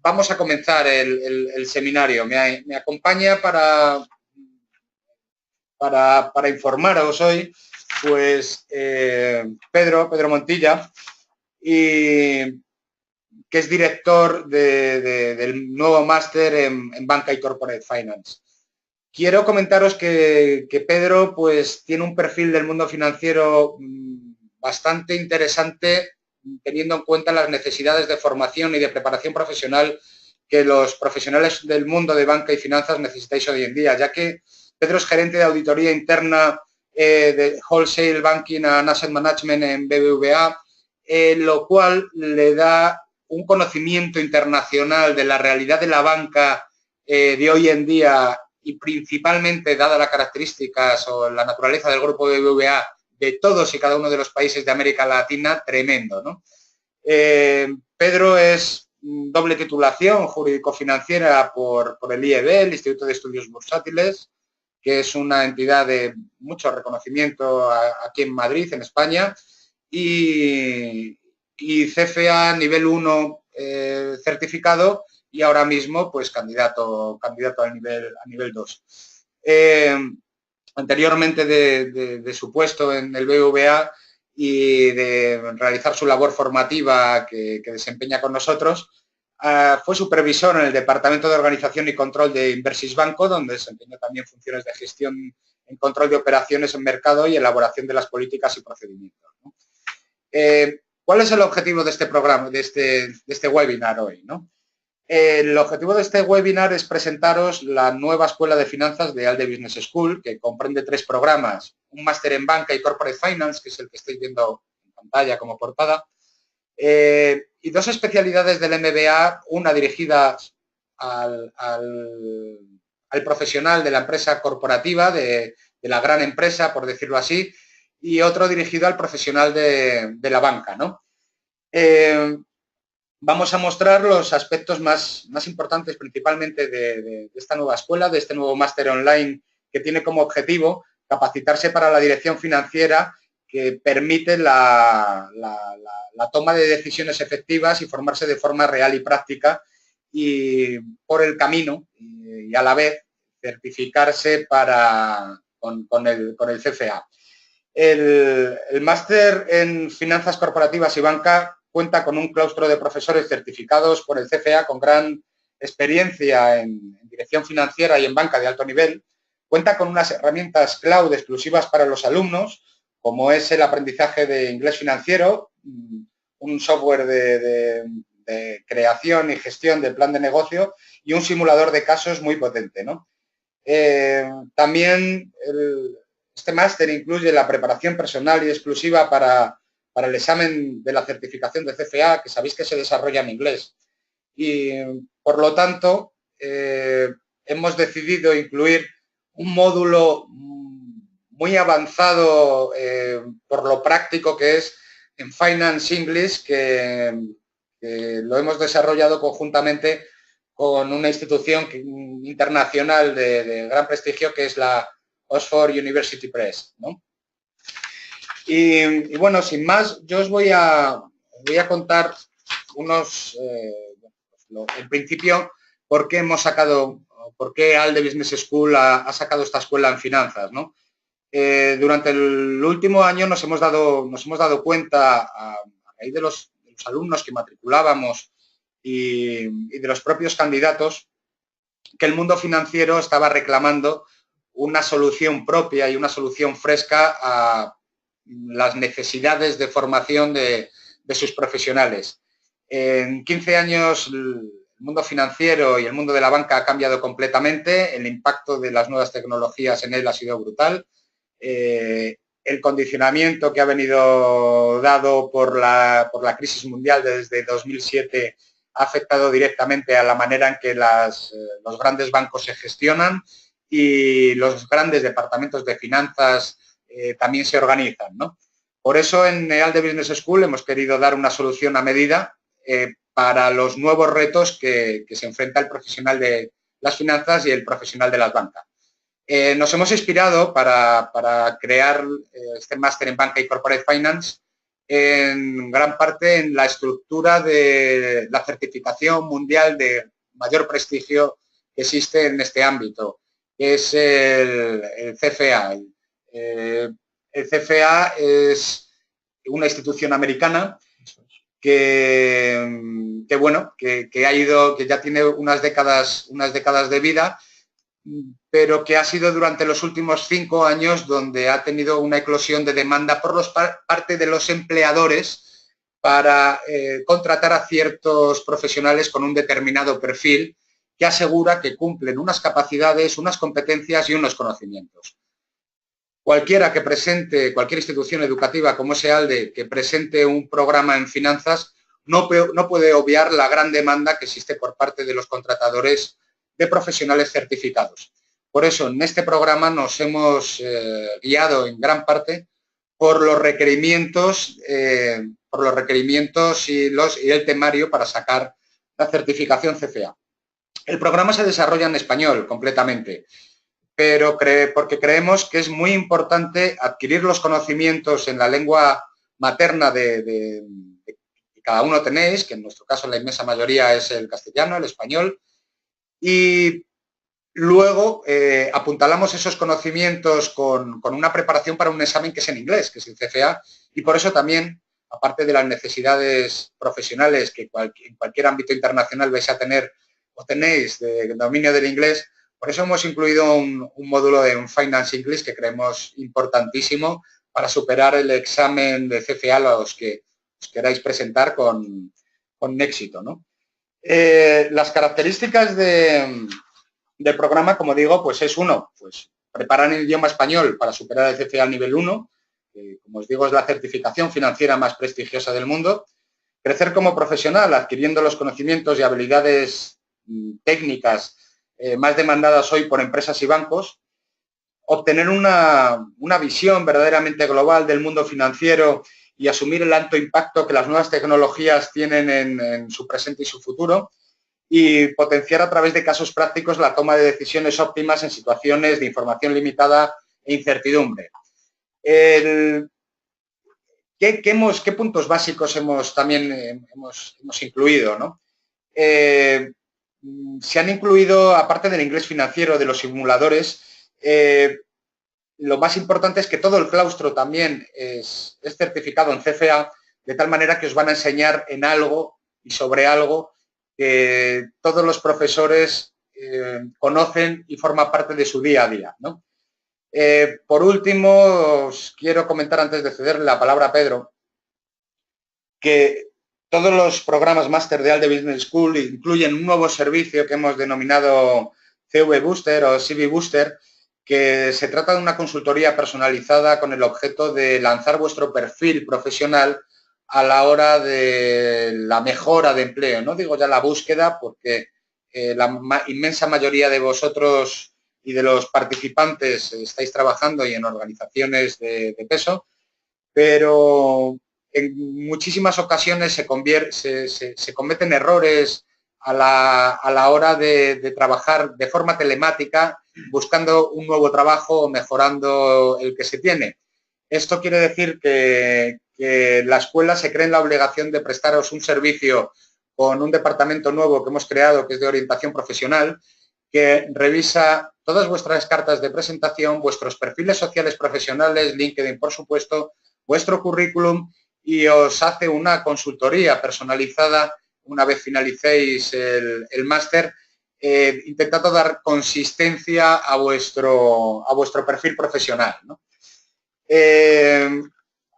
Vamos a comenzar el seminario. Me acompaña para informaros hoy, pues, Pedro Montilla, y que es director del nuevo máster en Banca y Corporate Finance. Quiero comentaros que Pedro, pues, tiene un perfil del mundo financiero bastante interesante, teniendo en cuenta las necesidades de formación y de preparación profesional que los profesionales del mundo de banca y finanzas necesitáis hoy en día, ya que Pedro es gerente de auditoría interna de Wholesale Banking and Asset Management en BBVA, lo cual le da un conocimiento internacional de la realidad de la banca de hoy en día y principalmente, dada las características o la naturaleza del grupo BBVA, de todos y cada uno de los países de América Latina, tremendo, ¿no? Pedro es doble titulación jurídico-financiera por el IEB, el Instituto de Estudios Bursátiles, que es una entidad de mucho reconocimiento aquí en Madrid, en España, y CFA nivel 1 certificado y ahora mismo pues candidato a nivel 2. Anteriormente de su puesto en el BBVA y de realizar su labor formativa que desempeña con nosotros, fue supervisor en el Departamento de Organización y Control de Inversis Banco, donde desempeñó también funciones de gestión en control de operaciones en mercado y elaboración de las políticas y procedimientos, ¿no? ¿Cuál es el objetivo de este programa, de este webinar hoy, ¿no? El objetivo de este webinar es presentaros la nueva Escuela de Finanzas de ALDE Business School, que comprende 3 programas, un máster en Banca y Corporate Finance, que es el que estáis viendo en pantalla como portada, y 2 especialidades del MBA, una dirigida al profesional de la empresa corporativa, de la gran empresa, por decirlo así, y otro dirigido al profesional de la banca, ¿no? Vamos a mostrar los aspectos más importantes principalmente de esta nueva escuela, de este nuevo máster online que tiene como objetivo capacitarse para la dirección financiera que permite la toma de decisiones efectivas y formarse de forma real y práctica y por el camino y a la vez certificarse con el CFA. El máster en Finanzas Corporativas y Banca cuenta con un claustro de profesores certificados por el CFA con gran experiencia en dirección financiera y en banca de alto nivel. Cuenta con unas herramientas cloud exclusivas para los alumnos, como es el aprendizaje de inglés financiero, un software de creación y gestión del plan de negocio y un simulador de casos muy potente, ¿no? También este máster incluye la preparación personal y exclusiva para el examen de la certificación de CFA, que sabéis que se desarrolla en inglés. Y, por lo tanto, hemos decidido incluir un módulo muy avanzado por lo práctico que es en Finance English, que lo hemos desarrollado conjuntamente con una institución internacional de gran prestigio que es la Oxford University Press, ¿no? Y bueno, sin más, yo os voy a contar unos, en principio, por qué ALDE Business School ha sacado esta escuela en finanzas, ¿no? Durante el último año nos hemos dado cuenta, a raíz de los alumnos que matriculábamos y de los propios candidatos, que el mundo financiero estaba reclamando una solución propia y una solución fresca a las necesidades de formación de sus profesionales. En 15 años el mundo financiero y el mundo de la banca ha cambiado completamente, el impacto de las nuevas tecnologías en él ha sido brutal, el condicionamiento que ha venido dado por la crisis mundial desde 2007 ha afectado directamente a la manera en que los grandes bancos se gestionan y los grandes departamentos de finanzas también se organizan, ¿no? Por eso en ALDE Business School hemos querido dar una solución a medida para los nuevos retos que se enfrenta el profesional de las finanzas y el profesional de las bancas. Nos hemos inspirado para crear este máster en Banca y Corporate Finance en gran parte en la estructura de la certificación mundial de mayor prestigio que existe en este ámbito, que es el CFA. El CFA es una institución americana que bueno, que ya tiene unas décadas de vida, pero que ha sido durante los últimos 5 años donde ha tenido una eclosión de demanda por parte de los empleadores para contratar a ciertos profesionales con un determinado perfil que asegura que cumplen unas capacidades, unas competencias y unos conocimientos. Cualquiera que presente, cualquier institución educativa como es EALDE, que presente un programa en finanzas, no puede obviar la gran demanda que existe por parte de los contratadores de profesionales certificados. Por eso, en este programa nos hemos guiado en gran parte por los requerimientos y el temario para sacar la certificación CFA. El programa se desarrolla en español completamente, pero porque creemos que es muy importante adquirir los conocimientos en la lengua materna que cada uno tenéis, que en nuestro caso la inmensa mayoría es el castellano, el español, y luego apuntalamos esos conocimientos con una preparación para un examen que es en inglés, que es el CFA, y por eso también, aparte de las necesidades profesionales que en cualquier ámbito internacional vais a tener o tenéis de dominio del inglés, por eso hemos incluido un módulo de Finance English que creemos importantísimo para superar el examen de CFA a los que os queráis presentar con éxito, ¿no? Las características del programa, como digo, pues es uno, pues preparar en idioma español para superar el CFA al nivel 1, que como os digo es la certificación financiera más prestigiosa del mundo, crecer como profesional adquiriendo los conocimientos y habilidades técnicas más demandadas hoy por empresas y bancos, obtener una visión verdaderamente global del mundo financiero y asumir el alto impacto que las nuevas tecnologías tienen en su presente y su futuro, y potenciar a través de casos prácticos la toma de decisiones óptimas en situaciones de información limitada e incertidumbre. ¿Qué puntos básicos hemos incluido, ¿no? Se han incluido, aparte del inglés financiero, de los simuladores, lo más importante es que todo el claustro también es certificado en CFA, de tal manera que os van a enseñar en algo y sobre algo que todos los profesores conocen y forma parte de su día a día, ¿no? Por último, os quiero comentar, antes de cederle la palabra a Pedro, que todos los programas máster de EALDE Business School incluyen un nuevo servicio que hemos denominado CV Booster o CV Booster, que se trata de una consultoría personalizada con el objeto de lanzar vuestro perfil profesional a la hora de la mejora de empleo. No digo ya la búsqueda, porque la inmensa mayoría de vosotros y de los participantes estáis trabajando y en organizaciones de peso, pero en muchísimas ocasiones se cometen errores a la hora de trabajar de forma telemática, buscando un nuevo trabajo o mejorando el que se tiene. Esto quiere decir que la escuela se cree en la obligación de prestaros un servicio con un departamento nuevo que hemos creado, que es de orientación profesional, que revisa todas vuestras cartas de presentación, vuestros perfiles sociales profesionales, LinkedIn, por supuesto, vuestro currículum, y os hace una consultoría personalizada una vez finalicéis el máster, intentando dar consistencia a vuestro perfil profesional, ¿no?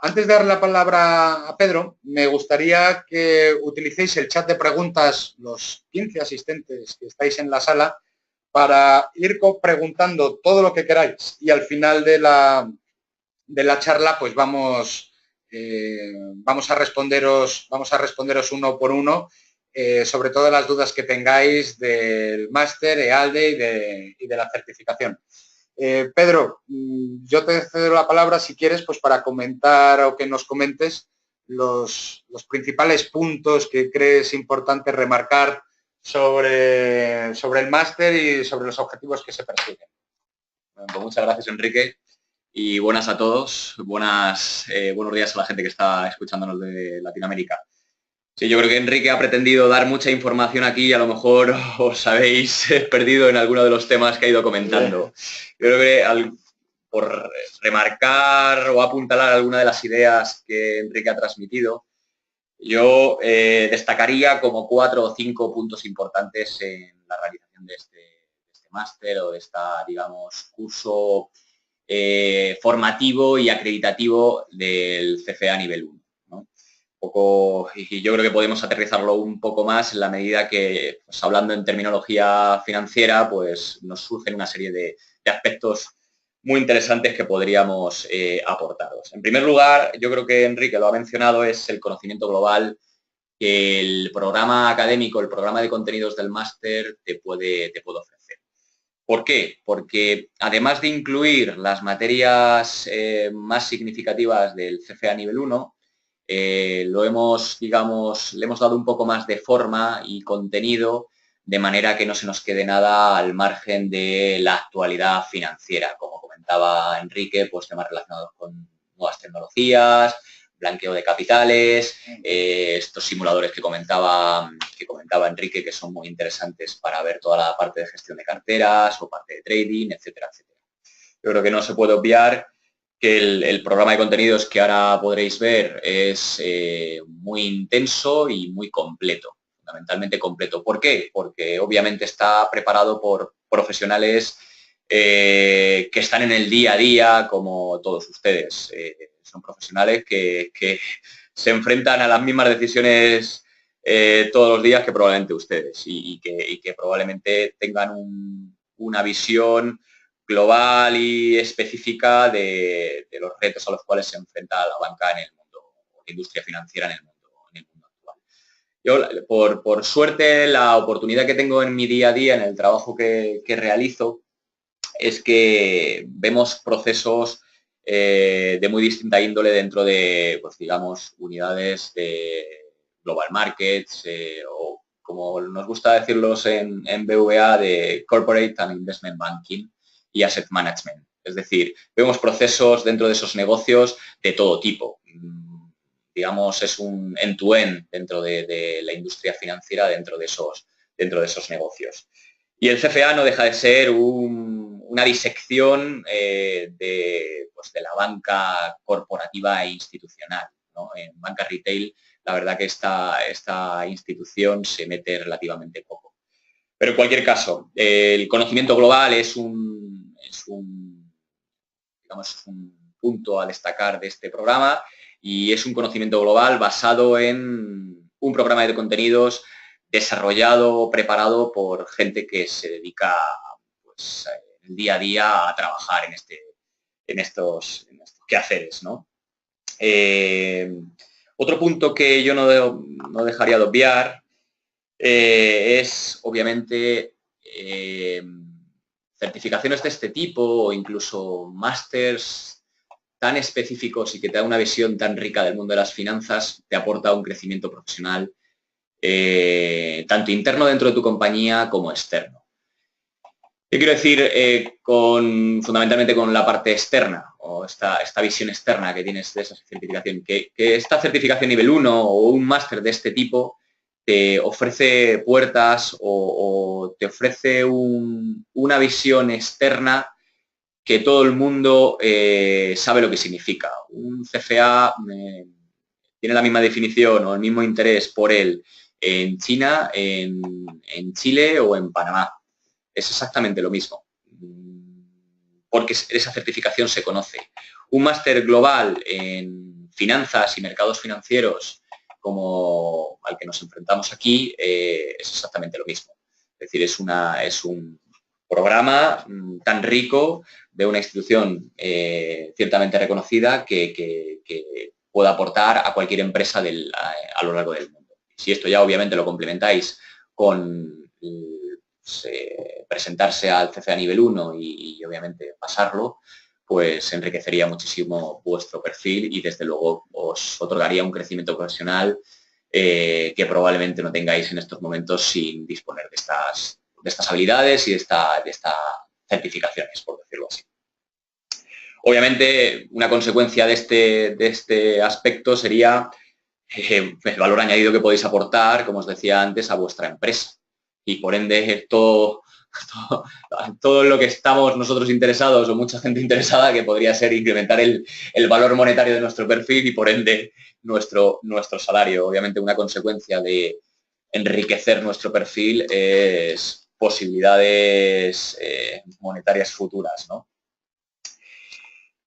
Antes de dar la palabra a Pedro, me gustaría que utilicéis el chat de preguntas, los 15 asistentes que estáis en la sala, para ir preguntando todo lo que queráis, y al final de la charla pues vamos a responderos uno por uno, sobre todo las dudas que tengáis del máster, EALDE y de la certificación. Pedro, yo te cedo la palabra si quieres, pues para comentar o que nos comentes los principales puntos que crees importante remarcar sobre el máster y sobre los objetivos que se persiguen. Bueno, pues muchas gracias, Enrique. y buenas a todos. Buenos días a la gente que está escuchándonos de Latinoamérica. Sí, yo creo que Enrique ha pretendido dar mucha información aquí y a lo mejor os habéis perdido en alguno de los temas que ha ido comentando. Yo creo que por remarcar o apuntalar alguna de las ideas que Enrique ha transmitido, yo destacaría como 4 o 5 puntos importantes en la realización de este máster o de esta, digamos, curso formativo y acreditativo del CFA nivel 1. ¿No? Y yo creo que podemos aterrizarlo un poco más en la medida que, pues, hablando en terminología financiera, pues nos surgen una serie de aspectos muy interesantes que podríamos aportaros. En primer lugar, yo creo que Enrique lo ha mencionado, es el conocimiento global que el programa académico, el programa de contenidos del máster te puede ofrecer. ¿Por qué? Porque además de incluir las materias más significativas del CFA nivel 1, lo hemos, digamos, le hemos dado un poco más de forma y contenido de manera que no se nos quede nada al margen de la actualidad financiera. Como comentaba Enrique, pues temas relacionados con nuevas tecnologías, blanqueo de capitales, estos simuladores que comentaba Enrique, que son muy interesantes para ver toda la parte de gestión de carteras o parte de trading, etcétera, etcétera. Yo creo que no se puede obviar que el programa de contenidos que ahora podréis ver es muy intenso y muy completo, fundamentalmente completo. ¿Por qué? Porque obviamente está preparado por profesionales que están en el día a día, como todos ustedes. Son profesionales que se enfrentan a las mismas decisiones todos los días que probablemente ustedes y que probablemente tengan una visión global y específica de los retos a los cuales se enfrenta la banca en el mundo, o la industria financiera en el mundo actual. Yo, por suerte, la oportunidad que tengo en mi día a día, en el trabajo que realizo, es que vemos procesos de muy distinta índole dentro de, pues, digamos, unidades de global markets o, como nos gusta decirlos en BVA, de corporate and investment banking y asset management. Es decir, vemos procesos dentro de esos negocios de todo tipo. Digamos, es un end-to-end dentro de la industria financiera, dentro de esos negocios. Y el CFA no deja de ser una disección pues, de la banca corporativa e institucional, ¿no? En banca retail, la verdad que esta institución se mete relativamente poco. Pero en cualquier caso, el conocimiento global es un punto a destacar de este programa, y es un conocimiento global basado en un programa de contenidos desarrollado, preparado por gente que se dedica, pues, el día a día a trabajar en estos quehaceres, ¿no? Otro punto que yo no dejaría de obviar es, obviamente, certificaciones de este tipo o incluso másters tan específicos y que te da una visión tan rica del mundo de las finanzas, te aporta un crecimiento profesional tanto interno dentro de tu compañía como externo. ¿Qué quiero decir fundamentalmente con la parte externa o esta visión externa que tienes de esa certificación? Que esta certificación nivel 1 o un máster de este tipo te ofrece puertas o te ofrece una visión externa que todo el mundo sabe lo que significa. Un CFA tiene la misma definición o el mismo interés por él en China, en Chile o en Panamá. Es exactamente lo mismo, porque esa certificación se conoce. Un máster global en finanzas y mercados financieros, como al que nos enfrentamos aquí, es exactamente lo mismo. Es decir, es un programa tan rico de una institución ciertamente reconocida que pueda aportar a cualquier empresa a lo largo del mundo. Si esto ya obviamente lo complementáis con presentarse al CFA nivel 1 y obviamente pasarlo, pues enriquecería muchísimo vuestro perfil y desde luego os otorgaría un crecimiento profesional que probablemente no tengáis en estos momentos sin disponer de estas habilidades y de estas certificaciones, por decirlo así. Obviamente, una consecuencia de este aspecto sería el valor añadido que podéis aportar, como os decía antes, a vuestra empresa. Y por ende, todo lo que estamos nosotros interesados o mucha gente interesada, que podría ser incrementar el valor monetario de nuestro perfil y por ende nuestro salario. Obviamente una consecuencia de enriquecer nuestro perfil es posibilidades monetarias futuras, ¿no?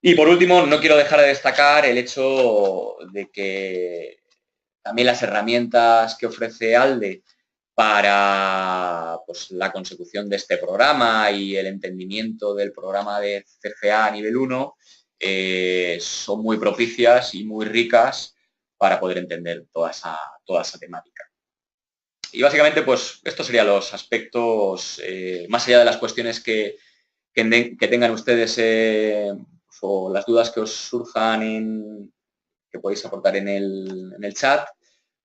Y por último, no quiero dejar de destacar el hecho de que también las herramientas que ofrece ALDE para pues, la consecución de este programa y el entendimiento del programa de CFA a nivel 1 son muy propicias y muy ricas para poder entender toda esa temática. Y básicamente, pues, estos serían los aspectos, más allá de las cuestiones que tengan ustedes o las dudas que os surjan que podéis aportar en el chat.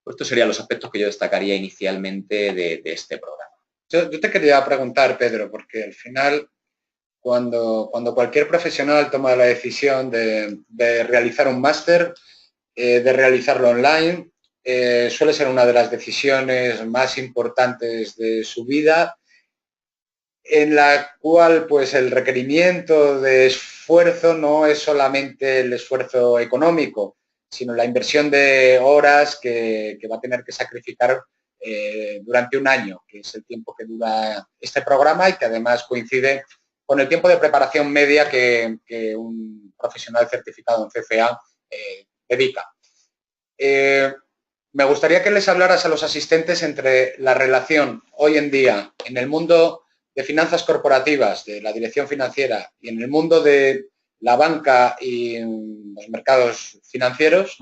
Estos serían los aspectos que yo destacaría inicialmente de este programa. Yo te quería preguntar, Pedro, porque al final, cuando cualquier profesional toma la decisión de realizar un máster, de realizarlo online, suele ser una de las decisiones más importantes de su vida, en la cual pues el requerimiento de esfuerzo no es solamente el esfuerzo económico, sino la inversión de horas que va a tener que sacrificar durante un año, que es el tiempo que dura este programa y que además coincide con el tiempo de preparación media que un profesional certificado en CFA dedica. Me gustaría que les hablaras a los asistentes entre la relación hoy en día en el mundo de finanzas corporativas, de la dirección financiera y en el mundo de la banca y los mercados financieros,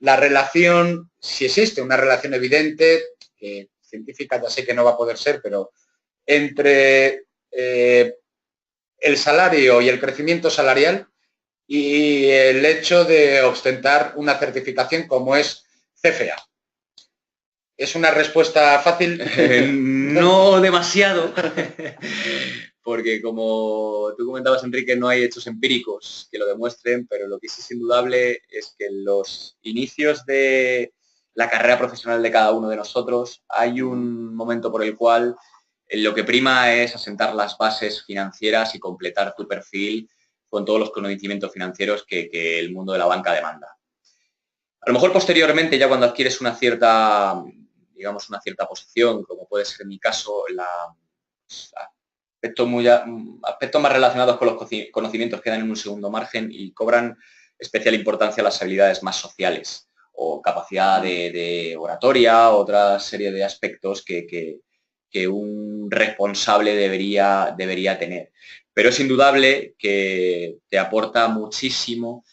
la relación, si existe una relación evidente, que científica ya sé que no va a poder ser, pero entre el salario y el crecimiento salarial y el hecho de ostentar una certificación como es CFA. ¿Es una respuesta fácil? No demasiado, porque como tú comentabas, Enrique, no hay hechos empíricos que lo demuestren, pero lo que sí es indudable es que en los inicios de la carrera profesional de cada uno de nosotros hay un momento por el cual lo que prima es asentar las bases financieras y completar tu perfil con todos los conocimientos financieros que el mundo de la banca demanda. A lo mejor posteriormente, ya cuando adquieres una cierta, digamos, una cierta posición, como puede ser en mi caso, aspectos más relacionados con los conocimientos quedan en un segundo margen y cobran especial importancia las habilidades más sociales o capacidad de oratoria, otra serie de aspectos que un responsable debería tener. Pero es indudable que te aporta muchísimo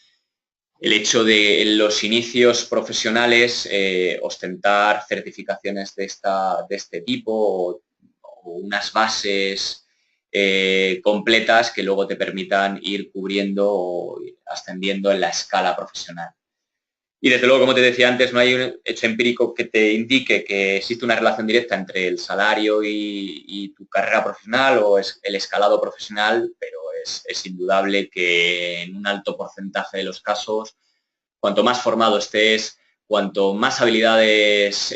el hecho de en los inicios profesionales ostentar certificaciones de este tipo o unas bases completas que luego te permitan ir cubriendo o ascendiendo en la escala profesional. Y desde luego, como te decía antes, no hay un hecho empírico que te indique que existe una relación directa entre el salario y tu carrera profesional o el escalado profesional, pero es indudable que en un alto porcentaje de los casos, cuanto más formado estés, cuanto más habilidades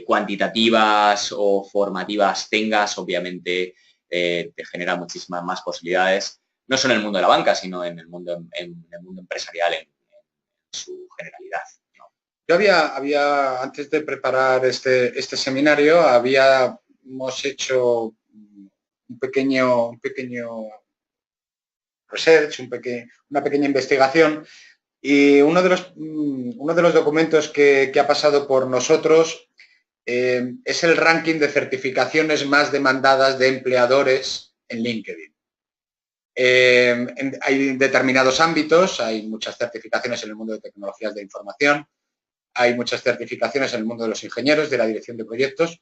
cuantitativas o formativas tengas, obviamente te genera muchísimas más posibilidades, no solo en el mundo de la banca, sino en el mundo empresarial en su generalidad, ¿no? Yo había antes de preparar este seminario, habíamos hecho un pequeño research, una pequeña investigación y uno de los documentos que ha pasado por nosotros es el ranking de certificaciones más demandadas de empleadores en LinkedIn. Hay determinados ámbitos, hay muchas certificaciones en el mundo de tecnologías de información, hay muchas certificaciones en el mundo de los ingenieros, de la dirección de proyectos,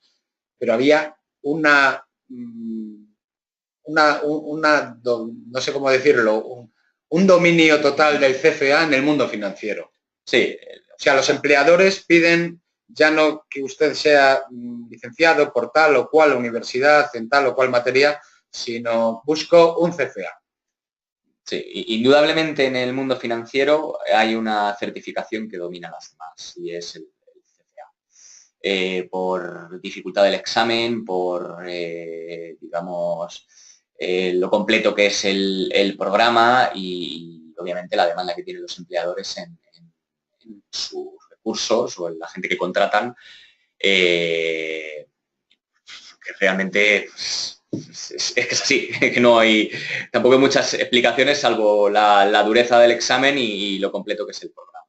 pero había no sé cómo decirlo, un dominio total del CFA en el mundo financiero. Sí. O sea, los empleadores piden ya no que usted sea licenciado por tal o cual universidad, en tal o cual materia, sino busco un CFA. Sí, indudablemente en el mundo financiero hay una certificación que domina las demás y es el CFA. Por dificultad del examen, por, digamos, lo completo que es el programa y obviamente la demanda que tienen los empleadores en sus recursos o en la gente que contratan, que realmente es que es así, que no hay tampoco hay muchas explicaciones salvo la dureza del examen y lo completo que es el programa.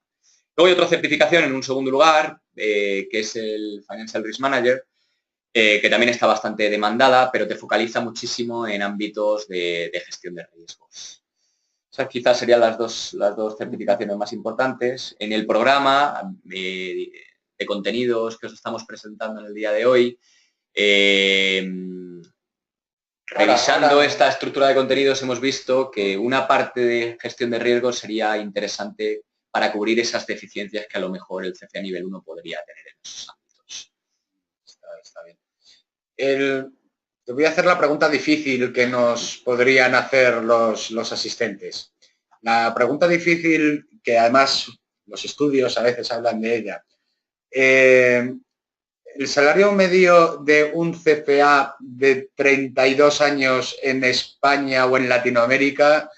Luego hay otra certificación en un segundo lugar, que es el Financial Risk Manager, que también está bastante demandada, pero te focaliza muchísimo en ámbitos de gestión de riesgos. Esas quizás serían las dos certificaciones más importantes. En el programa de contenidos que os estamos presentando en el día de hoy, revisando esta estructura de contenidos hemos visto que una parte de gestión de riesgos sería interesante para cubrir esas deficiencias que a lo mejor el CFA nivel 1 podría tener en esos ámbitos. Está bien. Te voy a hacer la pregunta difícil que nos podrían hacer los asistentes. La pregunta difícil, que además los estudios a veces hablan de ella. El salario medio de un CFA de 32 años en España o en Latinoamérica,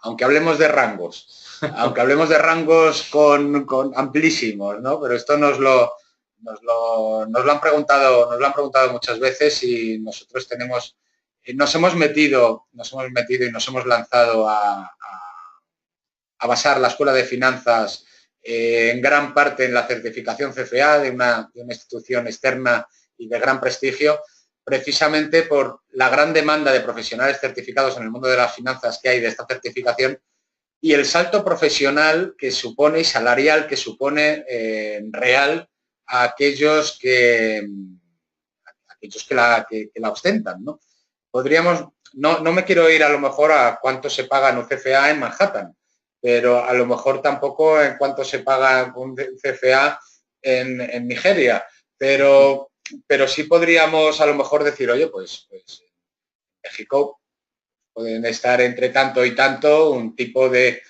aunque hablemos de rangos, con amplísimos, ¿no? Pero esto nos lo han preguntado muchas veces y nosotros nos hemos metido y nos hemos lanzado a basar la Escuela de Finanzas en gran parte en la certificación CFA de una institución externa y de gran prestigio, precisamente por la gran demanda de profesionales certificados en el mundo de las finanzas que hay de esta certificación y el salto profesional que supone y salarial que supone real a aquellos que la ostentan, ¿no? No me quiero ir a lo mejor a cuánto se paga en un CFA en Manhattan, pero a lo mejor tampoco en cuánto se paga un CFA en Nigeria, pero sí podríamos a lo mejor decir, oye, pues en México pueden estar entre tanto y tanto un tipo de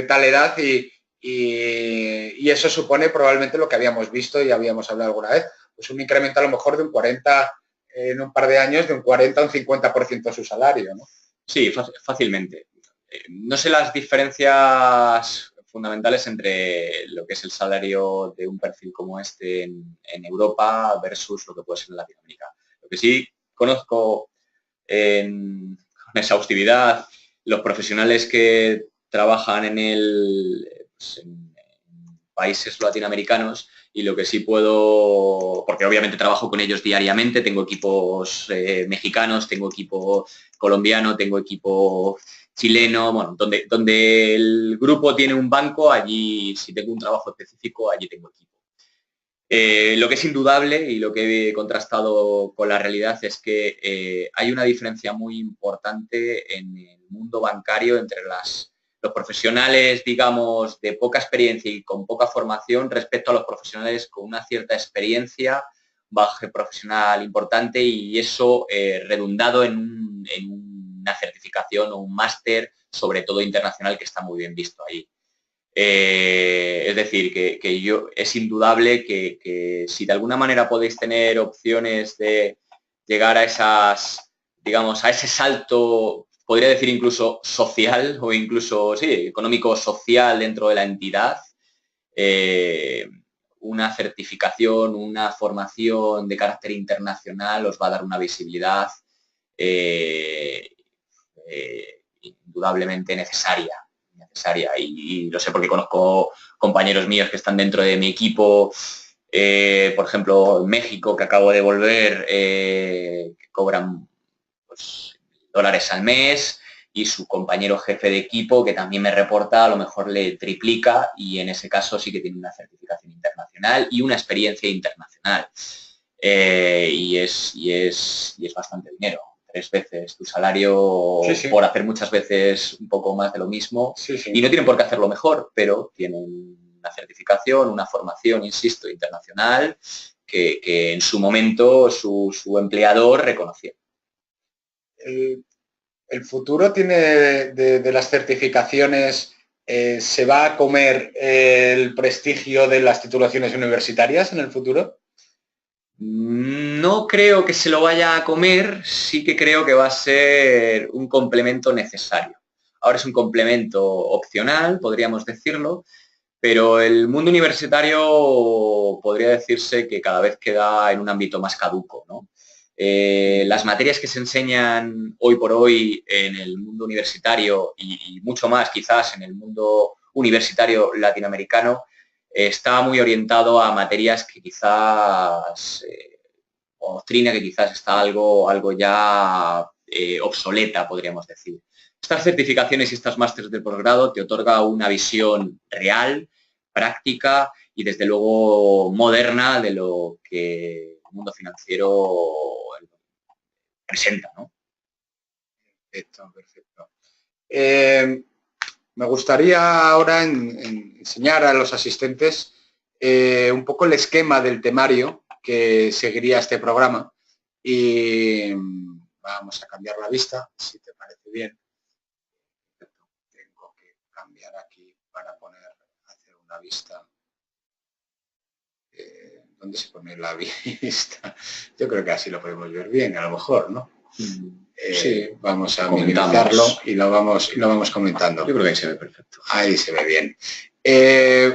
tal edad y eso supone probablemente lo que habíamos visto y habíamos hablado alguna vez, pues un incremento a lo mejor de un 40, en un par de años, de un 40 a un 50% de su salario, ¿no? Sí, fácilmente. No sé las diferencias fundamentales entre lo que es el salario de un perfil como este en Europa versus lo que puede ser en Latinoamérica. Lo que sí conozco con exhaustividad los profesionales que trabajan en países latinoamericanos y lo que sí puedo, porque obviamente trabajo con ellos diariamente, tengo equipos mexicanos, tengo equipo colombiano, tengo equipo chileno, bueno, donde el grupo tiene un banco, allí si tengo un trabajo específico, allí tengo equipo. Lo que es indudable y lo que he contrastado con la realidad es que hay una diferencia muy importante en el mundo bancario entre los profesionales, digamos, de poca experiencia y con poca formación respecto a los profesionales con una cierta experiencia, bagaje profesional importante y eso redundado en una certificación o un máster, sobre todo internacional, que está muy bien visto ahí. Es decir, que es indudable que si de alguna manera podéis tener opciones de llegar a esas, digamos, a ese salto, podría decir incluso social o incluso, sí, económico-social dentro de la entidad, una certificación, una formación de carácter internacional os va a dar una visibilidad indudablemente necesaria y lo sé porque conozco compañeros míos que están dentro de mi equipo, por ejemplo, en México, que acabo de volver, que cobran pues, $1,000 al mes y su compañero jefe de equipo, que también me reporta, a lo mejor le triplica y en ese caso sí que tiene una certificación internacional y una experiencia internacional. Y es bastante dinero. 3 veces tu salario por hacer muchas veces un poco más de lo mismo y no tienen por qué hacerlo mejor, pero tienen una certificación, una formación, insisto, internacional que en su momento su empleador reconoció. el futuro tiene de las certificaciones, ¿se va a comer el prestigio de las titulaciones universitarias en el futuro? No creo que se lo vaya a comer, sí que creo que va a ser un complemento necesario. Ahora es un complemento opcional, podríamos decirlo, pero el mundo universitario podría decirse que cada vez queda en un ámbito más caduco, ¿no? Las materias que se enseñan hoy por hoy en el mundo universitario y mucho más quizás en el mundo universitario latinoamericano está muy orientado a materias que quizás, o doctrina que quizás está algo ya obsoleta, podríamos decir. Estas certificaciones y estas másteres de posgrado te otorga una visión real, práctica y desde luego moderna de lo que el mundo financiero presenta, ¿no? Perfecto, perfecto. Me gustaría ahora enseñar a los asistentes un poco el esquema del temario que seguiría este programa y vamos a cambiar la vista, si te parece bien. Tengo que cambiar aquí para hacer una vista. ¿Dónde se pone la vista? Yo creo que así lo podemos ver bien, a lo mejor, ¿no? Sí, vamos a minimizarlo y lo vamos comentando. Yo creo que ahí se ve perfecto. Ahí se ve bien.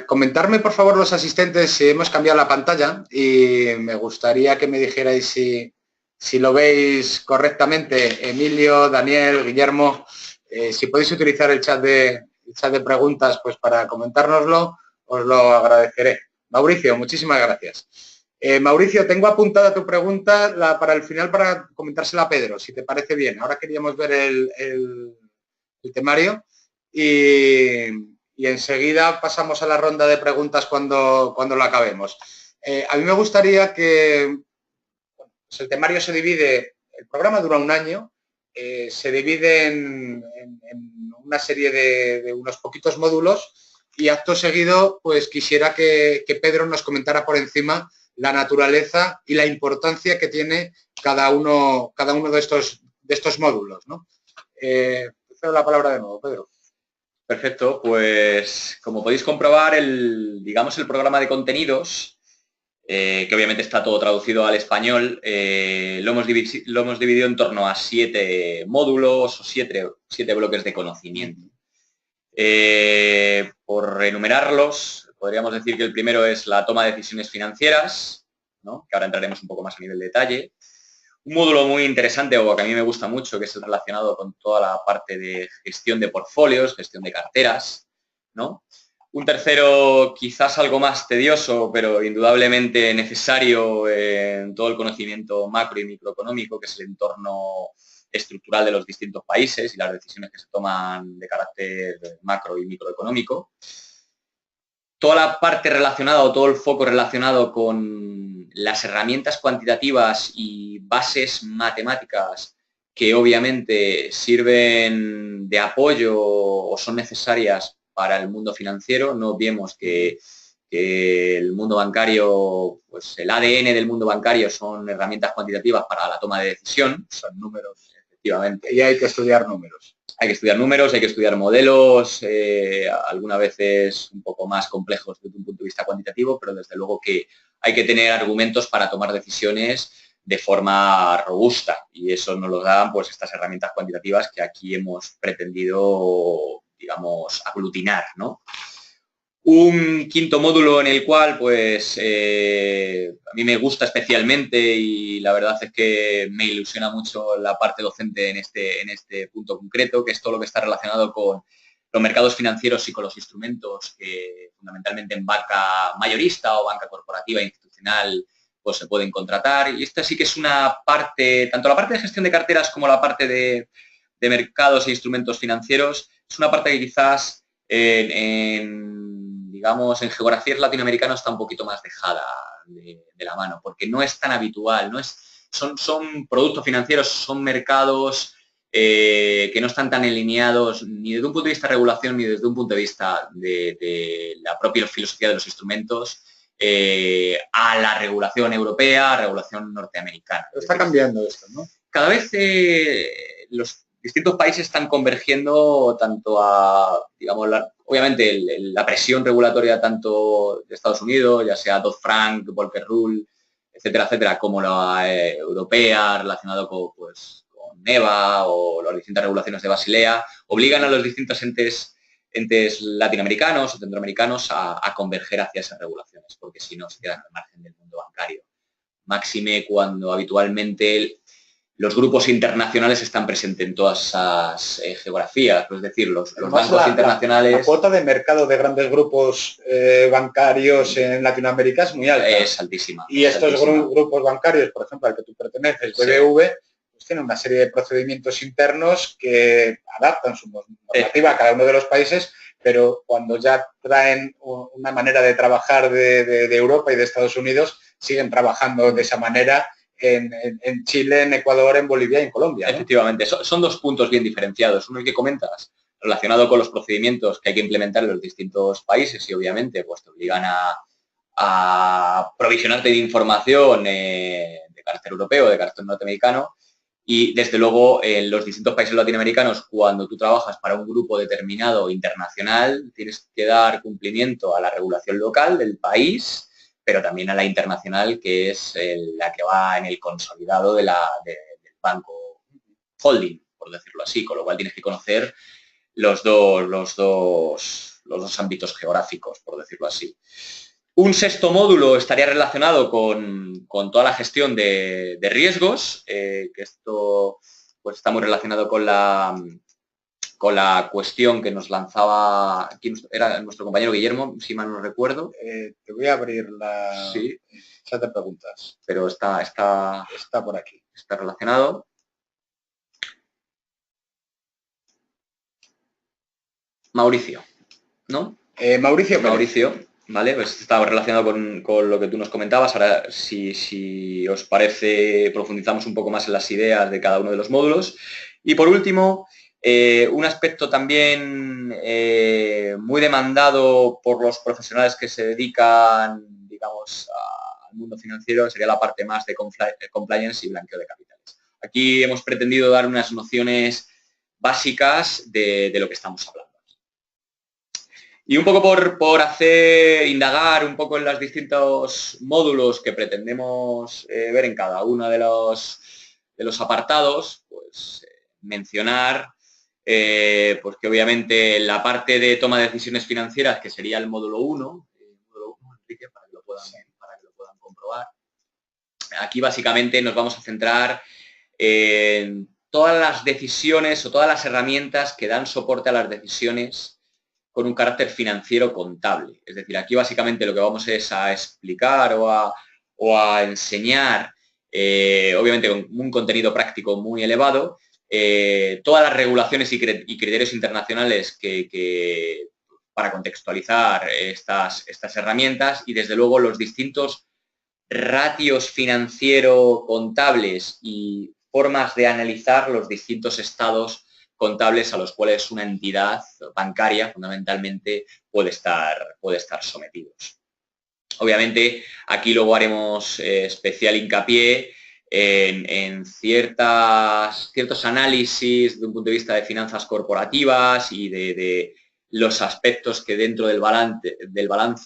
Comentarme, por favor, los asistentes, si hemos cambiado la pantalla y me gustaría que me dijerais si lo veis correctamente. Emilio, Daniel, Guillermo, si podéis utilizar el chat de preguntas pues para comentárnoslo, os lo agradeceré. Mauricio, muchísimas gracias. Mauricio, tengo apuntada tu pregunta para el final para comentársela a Pedro, si te parece bien. Ahora queríamos ver el temario y enseguida pasamos a la ronda de preguntas cuando lo acabemos. A mí me gustaría que pues el temario se divide, el programa dura un año, se divide en una serie de unos poquitos módulos y acto seguido pues quisiera que Pedro nos comentara por encima la naturaleza y la importancia que tiene cada uno de estos módulos, ¿no? Cedo la palabra de nuevo, Pedro. Perfecto, pues como podéis comprobar, el programa de contenidos, que obviamente está todo traducido al español, lo hemos dividido en torno a 7 módulos o 7 bloques de conocimiento. Por enumerarlos, podríamos decir que el primero es la toma de decisiones financieras, ¿no? Que ahora entraremos un poco más a nivel de detalle. Un módulo muy interesante o que a mí me gusta mucho, que es el relacionado con toda la parte de gestión de portfolios, gestión de carteras, ¿no? Un tercero quizás algo más tedioso, pero indudablemente necesario en todo el conocimiento macro y microeconómico, que es el entorno estructural de los distintos países y las decisiones que se toman de carácter macro y microeconómico. Toda la parte relacionada o todo el foco relacionado con las herramientas cuantitativas y bases matemáticas que obviamente sirven de apoyo o son necesarias para el mundo financiero. No olvidemos que el mundo bancario, pues el ADN del mundo bancario son herramientas cuantitativas para la toma de decisión, son números, efectivamente. Y hay que estudiar números. Hay que estudiar números, hay que estudiar modelos, algunas veces un poco más complejos desde un punto de vista cuantitativo, pero desde luego que hay que tener argumentos para tomar decisiones de forma robusta y eso nos lo dan pues estas herramientas cuantitativas que aquí hemos pretendido, digamos, aglutinar, ¿no? Un quinto módulo en el cual, pues, a mí me gusta especialmente y la verdad es que me ilusiona mucho la parte docente en este punto concreto, que es todo lo que está relacionado con los mercados financieros y con los instrumentos que fundamentalmente en banca mayorista o banca corporativa e institucional pues se pueden contratar. Y esta sí que es una parte, tanto la parte de gestión de carteras como la parte de mercados e instrumentos financieros, es una parte que quizás digamos, en geografías latinoamericanas está un poquito más dejada de la mano, porque no es tan habitual, son productos financieros, son mercados que no están tan alineados ni desde un punto de vista de regulación ni desde un punto de vista de la propia filosofía de los instrumentos a la regulación europea, regulación norteamericana. Está cambiando esto, ¿no? Cada vez los distintos países están convergiendo tanto a, digamos, obviamente la presión regulatoria tanto de Estados Unidos, ya sea Dodd-Frank, Volcker Rule, etcétera, etcétera, como la europea, relacionado con NEVA o las distintas regulaciones de Basilea, obligan a los distintos entes latinoamericanos o centroamericanos a converger hacia esas regulaciones, porque si no se quedan al margen del mundo bancario. Máxime cuando habitualmente los grupos internacionales están presentes en todas esas geografías, es decir, los bancos internacionales... La cuota de mercado de grandes grupos bancarios en Latinoamérica es muy alta. Es altísima. Y estos grupos bancarios, por ejemplo, al que tú perteneces, BBV, pues tienen una serie de procedimientos internos que adaptan su normativa a cada uno de los países, pero cuando ya traen una manera de trabajar de Europa y de Estados Unidos, siguen trabajando de esa manera en Chile, en Ecuador, en Bolivia y en Colombia, ¿no? Efectivamente, son dos puntos bien diferenciados. Uno el que comentas, relacionado con los procedimientos que hay que implementar en los distintos países y obviamente pues te obligan a provisionarte de información de carácter europeo, de carácter norteamericano. Y desde luego en los distintos países latinoamericanos, cuando tú trabajas para un grupo determinado internacional, tienes que dar cumplimiento a la regulación local del país, pero también a la internacional, que es la que va en el consolidado del banco holding, por decirlo así, con lo cual tienes que conocer los dos ámbitos geográficos, por decirlo así. Un sexto módulo estaría relacionado con toda la gestión de riesgos, que esto pues, está muy relacionado con la cuestión que nos lanzaba, ¿quién era nuestro compañero Guillermo, si mal no recuerdo? Te voy a abrir la chat de preguntas. Pero está por aquí. Está relacionado. Mauricio, ¿no? Mauricio, vale, pues está relacionado con lo que tú nos comentabas. Ahora, si os parece, profundizamos un poco más en las ideas de cada uno de los módulos. Y por último, un aspecto también muy demandado por los profesionales que se dedican, digamos, al mundo financiero sería la parte más de compliance y blanqueo de capitales. Aquí hemos pretendido dar unas nociones básicas de lo que estamos hablando. Y un poco por indagar un poco en los distintos módulos que pretendemos ver en cada uno de los apartados, pues mencionar pues que obviamente la parte de toma de decisiones financieras, que sería el módulo 1, Enrique, para que lo puedan comprobar. Aquí básicamente nos vamos a centrar en todas las decisiones o todas las herramientas que dan soporte a las decisiones con un carácter financiero contable. Es decir, aquí básicamente lo que vamos es a explicar o a enseñar, obviamente con un contenido práctico muy elevado, todas las regulaciones y criterios internacionales para contextualizar estas herramientas y desde luego los distintos ratios financiero-contables y formas de analizar los distintos estados contables a los cuales una entidad bancaria fundamentalmente puede estar sometidos. Obviamente aquí luego haremos especial hincapié en ciertos análisis de un punto de vista de finanzas corporativas y de los aspectos que dentro del balance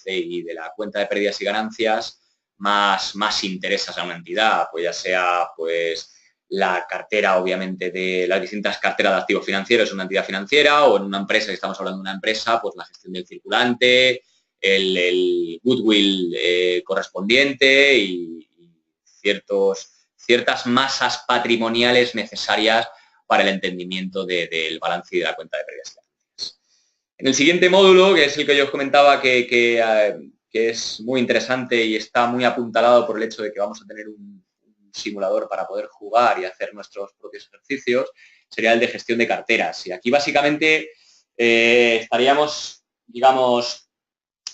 y de la cuenta de pérdidas y ganancias más interesan a una entidad, pues ya sea pues la cartera, obviamente, de las distintas carteras de activos financieros en una entidad financiera o en una empresa, si estamos hablando de una empresa, pues la gestión del circulante, el goodwill correspondiente y ciertas masas patrimoniales necesarias para el entendimiento del balance y de la cuenta de pérdidas y ganancias. En el siguiente módulo, que es el que yo os comentaba que es muy interesante y está muy apuntalado por el hecho de que vamos a tener un simulador para poder jugar y hacer nuestros propios ejercicios, sería el de gestión de carteras. Y aquí básicamente estaríamos, digamos,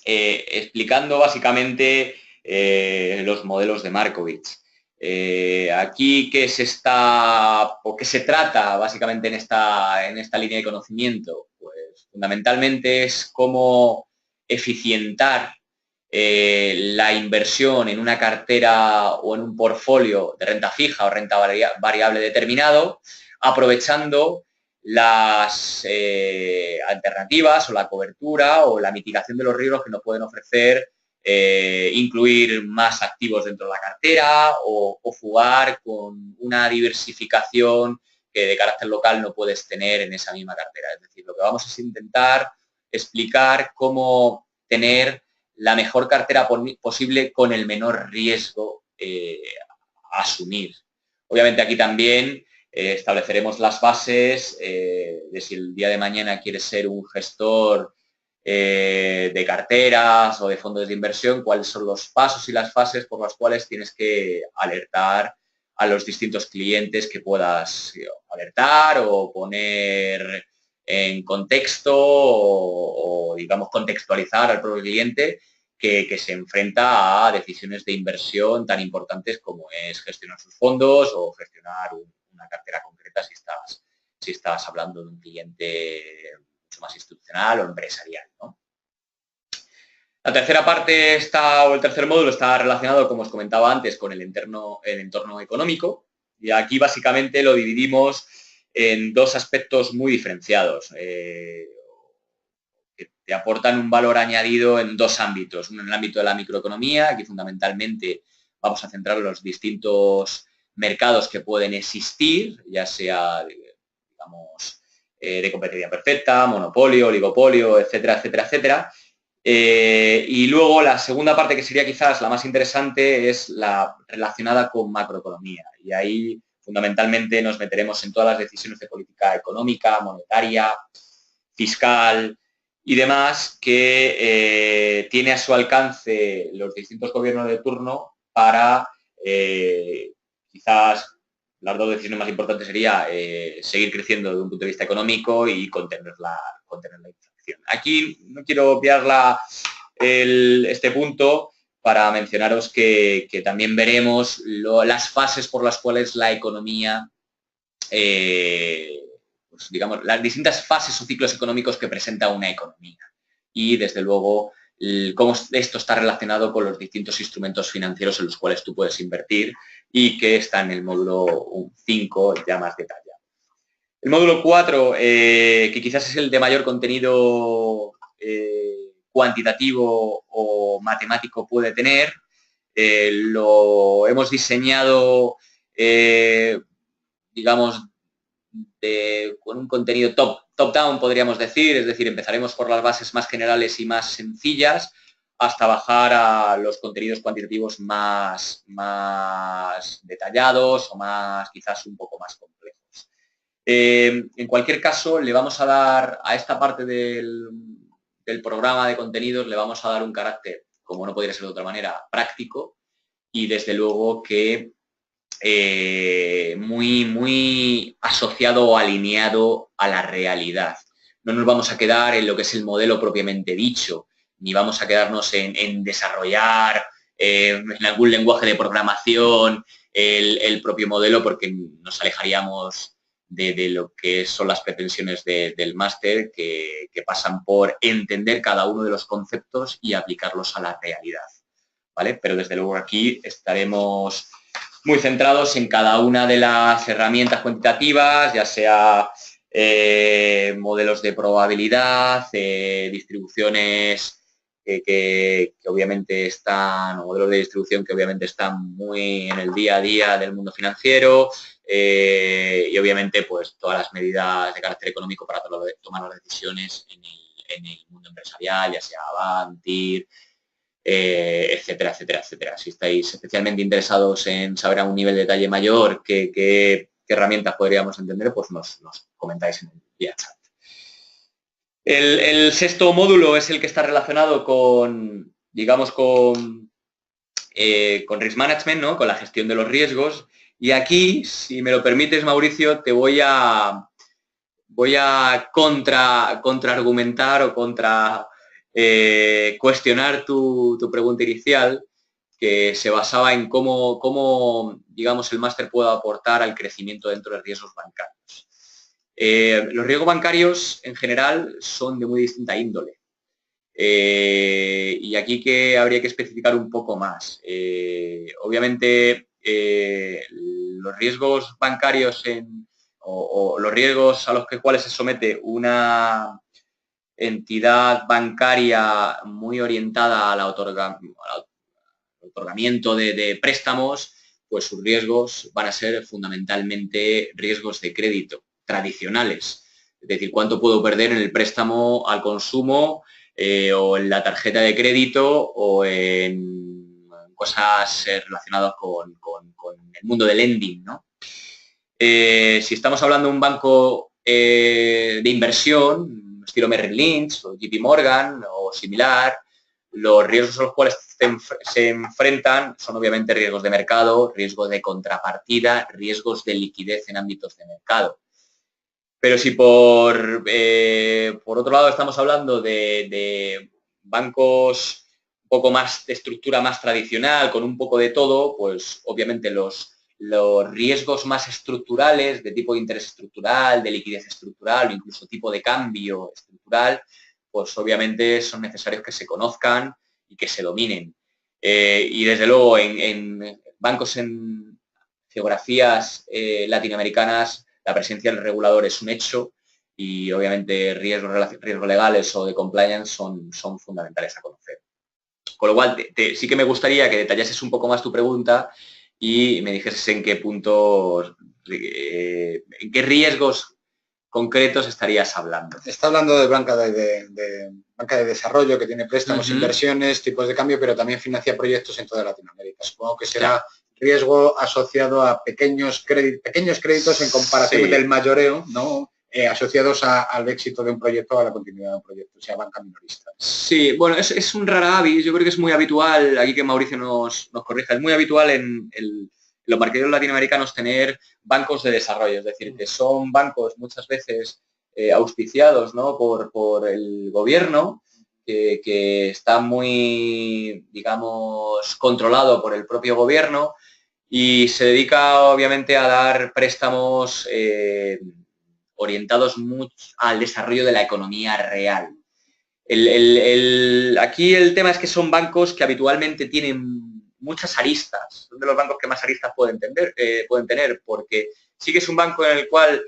explicando básicamente los modelos de Markovits. Aquí qué se trata básicamente en esta línea de conocimiento, pues fundamentalmente es cómo eficientar la inversión en una cartera o en un portfolio de renta fija o renta variable determinado aprovechando las alternativas o la cobertura o la mitigación de los riesgos que nos pueden ofrecer incluir más activos dentro de la cartera o jugar con una diversificación que de carácter local no puedes tener en esa misma cartera. Es decir, lo que vamos es intentar explicar cómo tener la mejor cartera posible con el menor riesgo a asumir. Obviamente aquí también estableceremos las bases de si el día de mañana quieres ser un gestor de carteras o de fondos de inversión, cuáles son los pasos y las fases por las cuales tienes que alertar a los distintos clientes que puedas alertar o poner en contexto o digamos, contextualizar al propio cliente que se enfrenta a decisiones de inversión tan importantes como es gestionar sus fondos o gestionar una cartera concreta si estás hablando de un cliente mucho más institucional o empresarial, ¿no? La tercera parte o el tercer módulo está relacionado, como os comentaba antes, con el entorno económico. Y aquí básicamente lo dividimos en dos aspectos muy diferenciados, que te aportan un valor añadido en dos ámbitos. Uno en el ámbito de la microeconomía, aquí fundamentalmente vamos a centrar los distintos mercados que pueden existir, ya sea, digamos, de competencia perfecta, monopolio, oligopolio, etcétera, etcétera, etcétera. Y luego la segunda parte, que sería quizás la más interesante, es la relacionada con macroeconomía. Y ahí fundamentalmente nos meteremos en todas las decisiones de política económica, monetaria, fiscal y demás que tiene a su alcance los distintos gobiernos de turno para quizás las dos decisiones más importantes sería seguir creciendo desde un punto de vista económico y contener la inflación. Aquí no quiero obviar este punto para mencionaros que también veremos las fases por las cuales la economía, pues digamos, las distintas fases o ciclos económicos que presenta una economía. Y desde luego cómo esto está relacionado con los distintos instrumentos financieros en los cuales tú puedes invertir y que está en el módulo 5 ya más detallado. El módulo 4, que quizás es el de mayor contenido cuantitativo o matemático puede tener, lo hemos diseñado, digamos, con un contenido top-down, podríamos decir, es decir, empezaremos por las bases más generales y más sencillas hasta bajar a los contenidos cuantitativos más detallados o más, quizás un poco más complejos. En cualquier caso, le vamos a dar a esta parte del programa de contenidos, le vamos a dar un carácter, como no podría ser de otra manera, práctico y desde luego que muy asociado o alineado a la realidad. No nos vamos a quedar en lo que es el modelo propiamente dicho, ni vamos a quedarnos en desarrollar en algún lenguaje de programación el propio modelo, porque nos alejaríamos de lo que son las pretensiones del máster, que pasan por entender cada uno de los conceptos y aplicarlos a la realidad, ¿vale? Pero desde luego aquí estaremos muy centrados en cada una de las herramientas cuantitativas, ya sea modelos de probabilidad, distribuciones que obviamente están, o modelos de distribución que obviamente están muy en el día a día del mundo financiero, y obviamente pues todas las medidas de carácter económico para tomar las decisiones en el mundo empresarial, ya sea Avantir, etcétera, etcétera, etcétera. Si estáis especialmente interesados en saber a un nivel de detalle mayor qué herramientas podríamos entender, pues nos comentáis en el vía chat. El sexto módulo es el que está relacionado con, digamos, con risk management, ¿no? Con la gestión de los riesgos. Y aquí, si me lo permites, Mauricio, te voy a contraargumentar o cuestionar tu pregunta inicial, que se basaba en cómo digamos, el máster puede aportar al crecimiento dentro de riesgos bancarios. Los riesgos bancarios, en general, son de muy distinta índole. Y aquí que habría que especificar un poco más. Obviamente, los riesgos bancarios o los riesgos a los cuales se somete una entidad bancaria muy orientada al otorgamiento de préstamos, pues sus riesgos van a ser fundamentalmente riesgos de crédito tradicionales. Es decir, cuánto puedo perder en el préstamo al consumo o en la tarjeta de crédito o en cosas relacionadas con el mundo del lending, ¿no? Si estamos hablando de un banco de inversión, estilo Merrill Lynch o JP Morgan o similar, los riesgos a los cuales se enfrentan son obviamente riesgos de mercado, riesgos de contrapartida, riesgos de liquidez en ámbitos de mercado. Pero si por otro lado estamos hablando de bancos un poco más de estructura más tradicional, con un poco de todo, pues obviamente los riesgos más estructurales, de tipo de interés estructural, de liquidez estructural o incluso tipo de cambio estructural, pues obviamente son necesarios que se conozcan y que se dominen. Y desde luego en bancos en geografías latinoamericanas, la presencia del regulador es un hecho y obviamente riesgos legales o de compliance son fundamentales a conocer. Con lo cual, sí que me gustaría que detallases un poco más tu pregunta y me dijeses en qué puntos, en qué riesgos concretos estarías hablando. Está hablando de banca de desarrollo que tiene préstamos, inversiones, tipos de cambio, pero también financia proyectos en toda Latinoamérica. Supongo que será riesgo asociado a pequeños créditos en comparación del mayoreo, ¿no? Asociados al éxito de un proyecto o a la continuidad de un proyecto, o sea, banca minorista. Sí, bueno, es un rara avis, yo creo que es muy habitual, aquí que Mauricio nos corrija, es muy habitual en los mercados latinoamericanos tener bancos de desarrollo, es decir, que son bancos muchas veces auspiciados, ¿no? por el gobierno, que está muy, digamos, controlado por el propio gobierno y se dedica obviamente a dar préstamos orientados mucho al desarrollo de la economía real. Aquí el tema es que son bancos que habitualmente tienen muchas aristas, son de los bancos que más aristas pueden tener, porque sí que es un banco en el cual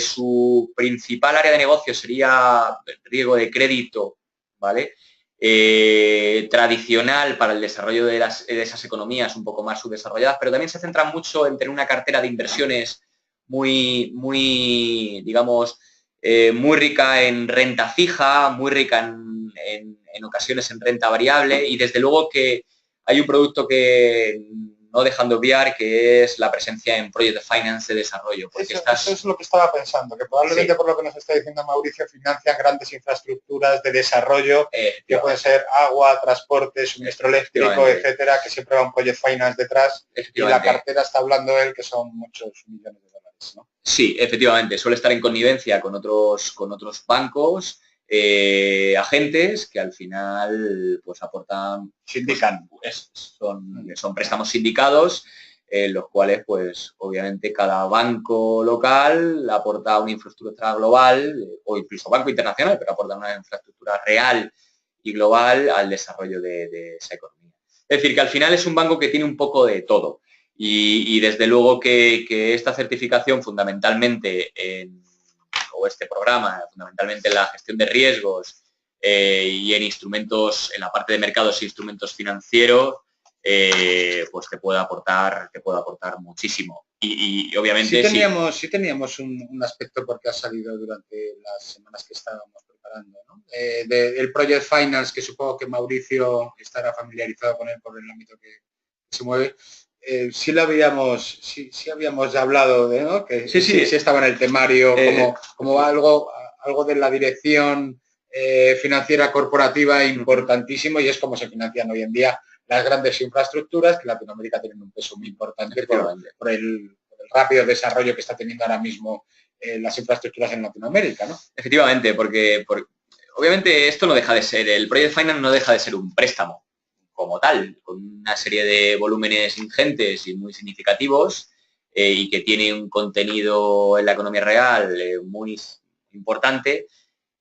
su principal área de negocio sería riesgo de crédito, ¿vale? Tradicional para el desarrollo de esas economías un poco más subdesarrolladas, pero también se centran mucho en tener una cartera de inversiones muy digamos, muy rica en renta fija, muy rica en ocasiones en renta variable y desde luego que hay un producto que no dejan de obviar, que es la presencia en Project Finance de desarrollo. Porque eso es lo que estaba pensando, que probablemente por lo que nos está diciendo Mauricio, financian grandes infraestructuras de desarrollo, que pueden ser agua, transporte, suministro eléctrico, etcétera, que siempre va un Project Finance detrás y la cartera está hablando él que son muchos millones de dólares, ¿no? Sí, efectivamente, suele estar en connivencia con otros bancos, agentes que al final pues aportan, sindican, pues, son préstamos sindicados, los cuales pues obviamente cada banco local aporta una infraestructura global o incluso banco internacional, pero aporta una infraestructura real y global al desarrollo de esa economía. Es decir, que al final es un banco que tiene un poco de todo. Y desde luego que esta certificación fundamentalmente o este programa fundamentalmente en la gestión de riesgos y en instrumentos, en la parte de mercados e instrumentos financieros, pues te puede aportar muchísimo. Y obviamente sí teníamos un aspecto porque ha salido durante las semanas que estábamos preparando, ¿no? El Project Finance, que supongo que Mauricio estará familiarizado con él por el ámbito que se mueve. Sí habíamos ya hablado de, ¿no? Que sí estaba en el temario como algo de la dirección financiera corporativa importantísimo y es como se financian hoy en día las grandes infraestructuras, que Latinoamérica tiene un peso muy importante por el rápido desarrollo que está teniendo ahora mismo las infraestructuras en Latinoamérica, ¿no? Efectivamente, porque obviamente esto no deja de ser, el Project Finance no deja de ser un préstamo como tal, con una serie de volúmenes ingentes y muy significativos y que tiene un contenido en la economía real muy importante,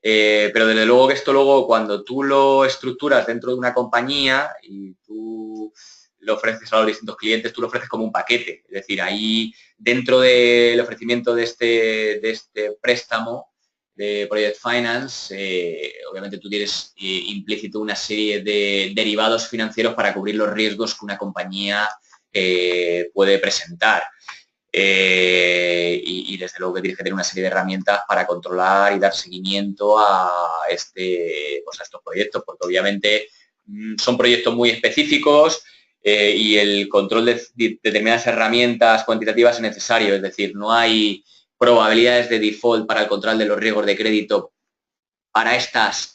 pero desde luego que esto luego cuando tú lo estructuras dentro de una compañía y tú lo ofreces a los distintos clientes, tú lo ofreces como un paquete. Es decir, ahí dentro del ofrecimiento de este préstamo de Project Finance, obviamente tú tienes implícito una serie de derivados financieros para cubrir los riesgos que una compañía puede presentar. Y desde luego que tienes que tener una serie de herramientas para controlar y dar seguimiento a estos proyectos, porque obviamente son proyectos muy específicos y el control de determinadas herramientas cuantitativas es necesario, es decir, no hay probabilidades de default para el control de los riesgos de crédito para estos